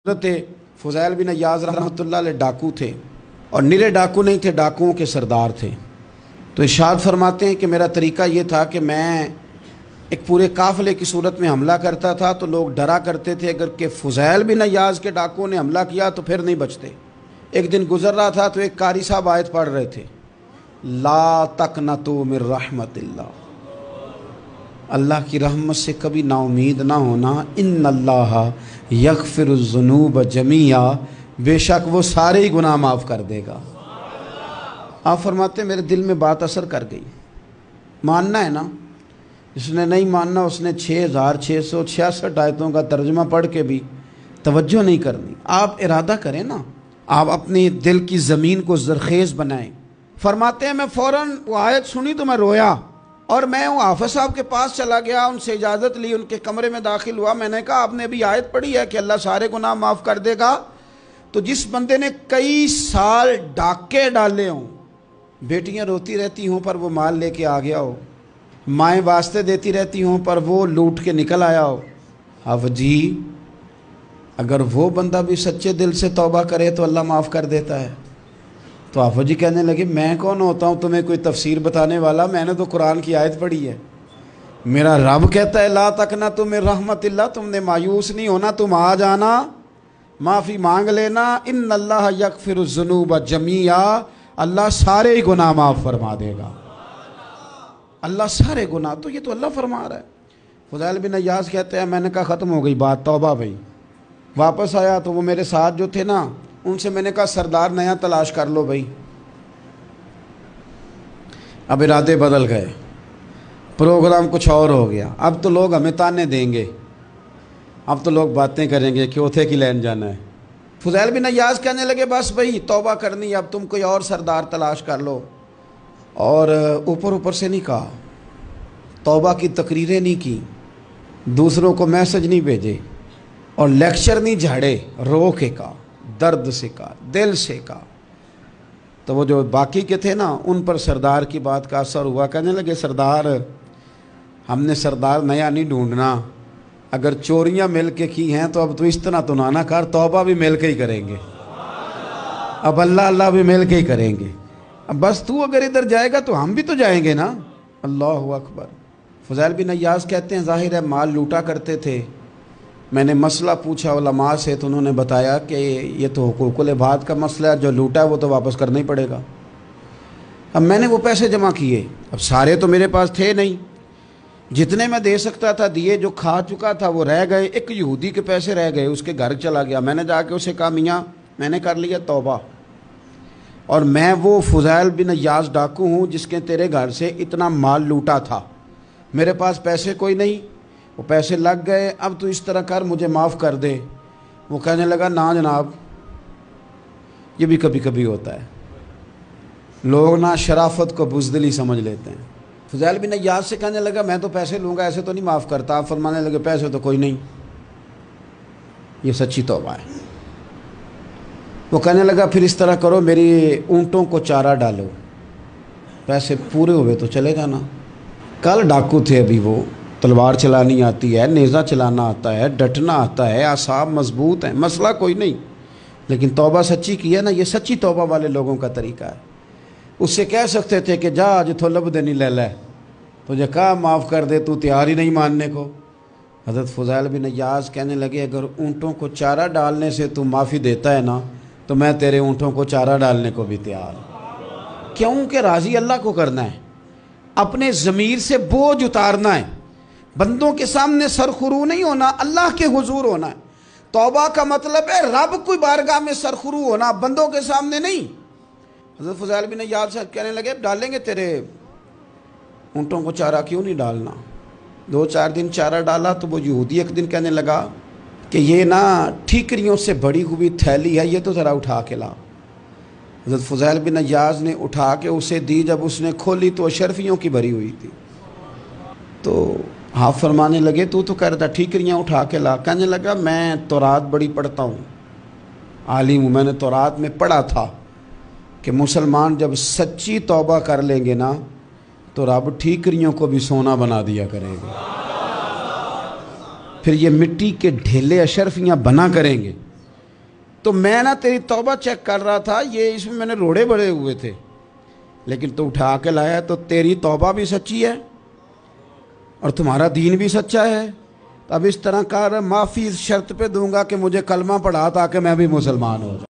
حضرت فضیل بن عیاض رحمۃ اللہ علیہ ڈاکو تھے، اور نرے ڈاکو نہیں تھے، ڈاکوؤں کے سردار تھے۔ تو ارشاد فرماتے ہیں کہ میرا طریقہ یہ تھا کہ میں ایک پورے قافلے کی صورت میں حملہ کرتا تھا تو لوگ ڈرا کرتے تھے اگر کہ فضیل بن عیاض کے ڈاکوؤں نے حملہ کیا تو پھر نہیں بچتے۔ ایک دن گزر رہا تھا تو ایک قاری صاحب آیت پڑھ رہے تھے، لا تقنطوا من رحمت اللہ، اللہ کی رحمت سے کبھی نا امید نہ ہونا، ان اللہ یغفر الذنوب جمیعا، بے شک وہ سارے ہی گناہ معاف کر دے گا۔ آپ فرماتے ہیں میرے دل میں بات اثر کر گئی، ماننا ہے نا، جس نے نہیں ماننا اس نے 6666 آیتوں کا ترجمہ پڑھ کے بھی توجہ نہیں کرنی۔ آپ ارادہ کریں نا، آپ اپنی دل کی زمین کو زرخیز بنائیں۔ فرماتے ہیں میں فوراً وہ آیت سنی تو میں رویا، اور میں وہ حافظ صاحب کے پاس چلا گیا، ان سے اجازت لی، ان کے کمرے میں داخل ہوا۔ میں نے کہا آپ نے ابھی آیت پڑھی ہے کہ اللہ سارے گناہ معاف کر دے گا؟ تو جس بندے نے کئی سال ڈاکے ڈالے ہوں، بیٹیاں روتی رہتی ہوں پر وہ مال لے کے آ گیا ہو، مائیں واسطے دیتی رہتی ہوں پر وہ لوٹ کے نکل آیا ہو، اب جی اگر وہ بندہ بھی سچے دل سے توبہ کرے تو اللہ معاف کر دیتا ہے۔ تو آفو جی کہنے لگے میں کون ہوتا ہوں تمہیں کوئی تفسیر بتانے والا، میں نے تو قرآن کی آیت پڑھی ہے، میرا رب کہتا ہے لا تقنطوا من رحمت اللہ، تم نے مایوس نہیں ہونا، تم آ جانا، معافی مانگ لینا، ان اللہ یغفر الذنوب جمیعا، اللہ سارے ہی گناہ معاف فرما دے گا، اللہ سارے گناہ۔ تو یہ تو اللہ فرما رہا ہے۔ فضیل بن عیاض کہتے ہیں میں نے کہا ختم ہو گئی بات، توبہ بھائی۔ واپس آیا تو وہ میرے ساتھ جو تھے نا ان سے میں نے کہا سردار نیا تلاش کر لو بھائی۔ اب ارادے بدل گئے، پروگرام کچھ اور ہو گیا، اب تو لوگ ہمیں تانے دیں گے، اب تو لوگ باتیں کریں گے کہ اوتھے کی لین جانا ہے۔ فضیل بن عیاض کہنے لگے بس بھائی توبہ کرنی، اب تم کوئی اور سردار تلاش کر لو، اور اوپر سے نہیں کہا، توبہ کی تقریریں نہیں کی، دوسروں کو میسج نہیں بھیجے، اور لیکچر نہیں جھاڑے، رو کے کہا، درد سے کہا، دل سے کہا۔ تو وہ جو باقی کے تھے نا ان پر سردار کی بات کا اثر ہوا، کہنے لگے سردار ہم نے سردار نیا نہیں ڈھونڈنا، اگر چوریاں مل کے کی ہیں تو اب تو اس طرح تو نہ کر، توبہ بھی مل کے ہی کریں گے، اب اللہ بھی مل کے ہی کریں گے، اب بس تو اگر ادھر جائے گا تو ہم بھی تو جائیں گے نا۔ اللہ اکبر۔ فضیل بن عیاض کہتے ہیں ظاہر ہے مال لوٹا کرتے تھے، میں نے مسئلہ پوچھا علماء سے تو انہوں نے بتایا کہ یہ تو حقوق العباد کا مسئلہ ہے، جو لوٹا ہے وہ تو واپس کرنا ہی پڑے گا۔ اب میں نے وہ پیسے جمع کیے، اب سارے تو میرے پاس تھے نہیں، جتنے میں دے سکتا تھا دیے، جو کھا چکا تھا وہ رہ گئے، ایک یہودی کے پیسے رہ گئے، اس کے گھر چلا گیا، میں نے جا کے اسے کہا میاں میں نے کر لیا توبہ، اور میں وہ فضیل بن عیاض ڈاکو ہوں جس کے تیرے گھر سے اتنا مال لوٹا تھا، میرے پاس پیسے کوئی نہیں، وہ پیسے لگ گئے، اب تو اس طرح کر مجھے معاف کر دے۔ وہ کہنے لگا نا جناب، یہ بھی کبھی کبھی ہوتا ہے، لوگ نا شرافت کو بزدلی سمجھ لیتے ہیں۔ فضیل بن عیاض سے کہنے لگا میں تو پیسے لوں گا، ایسے تو نہیں معاف کرتا۔ آپ فرمانے لگے پیسے تو کوئی نہیں، یہ سچی توبہ ہے۔ وہ کہنے لگا پھر اس طرح کرو میری اونٹوں کو چارہ ڈالو، پیسے پورے ہوئے تو چلے جانا۔ کل ڈاکو تھے، ابھی وہ تلوار چلانی آتی ہے، نیزہ چلانا آتا ہے، ڈٹنا آتا ہے، اعصاب مضبوط ہیں، مسئلہ کوئی نہیں، لیکن توبہ سچی کی ہے نا، یہ سچی توبہ والے لوگوں کا طریقہ ہے۔ اس سے کہہ سکتے تھے کہ جا جتھو لب دینی لے لے، تجھے کہا معاف کر دے، تو تیار ہی نہیں ماننے کو۔ حضرت فضیل بن عیاض کہنے لگے اگر اونٹوں کو چارہ ڈالنے سے تو معافی دیتا ہے نا تو میں تیرے اونٹوں کو چارہ ڈالنے کو بھی تیار ہوں، کیونکہ راضی اللہ کو کرنا ہے، اپنے ضمیر سے بوجھ اتارنا ہے، بندوں کے سامنے سرخرو نہیں ہونا، اللہ کے حضور ہونا ہے۔ توبہ کا مطلب ہے رب کوئی بارگاہ میں سرخرو ہونا، بندوں کے سامنے نہیں۔ حضرت فضیل بن عیاض صاحب کہنے لگے ڈالیں گے تیرے اونٹوں کو چارہ، کیوں نہیں ڈالنا۔ 2-4 دن چارہ ڈالا تو وہ یہودی ایک دن کہنے لگا کہ یہ نا ٹھیکریوں سے بڑی ہوئی تھیلی ہے، یہ تو ذرا اٹھا کے لا۔ حضرت فضیل بن عیاض نے اٹھا کے اسے دی، جب اس نے کھولی تو اشرفیوں کی بھری ہوئی تھی۔ تو آپ فرمانے لگے تو کہتا ٹھیکریاں اٹھا کے لا۔ کہنے لگا میں تورات بڑی پڑھتا ہوں، عالم ہوں، میں نے تورات میں پڑھا تھا کہ مسلمان جب سچی توبہ کر لیں گے نا تو رب ٹھیکریوں کو بھی سونا بنا دیا کرے گا، پھر یہ مٹی کے ڈھیلے اشرفیاں بنا کریں گے، تو میں نا تیری توبہ چیک کر رہا تھا، یہ اس میں میں نے روڑے بڑے ہوئے تھے، لیکن تو اٹھا کے لایا، تو تیری توبہ بھی سچی ہے اور تمہارا دین بھی سچا ہے۔ اب اس طرح کر، معافی اس شرط پہ دوں گا کہ مجھے کلمہ پڑھا تاکہ میں بھی مسلمان ہو جاؤں۔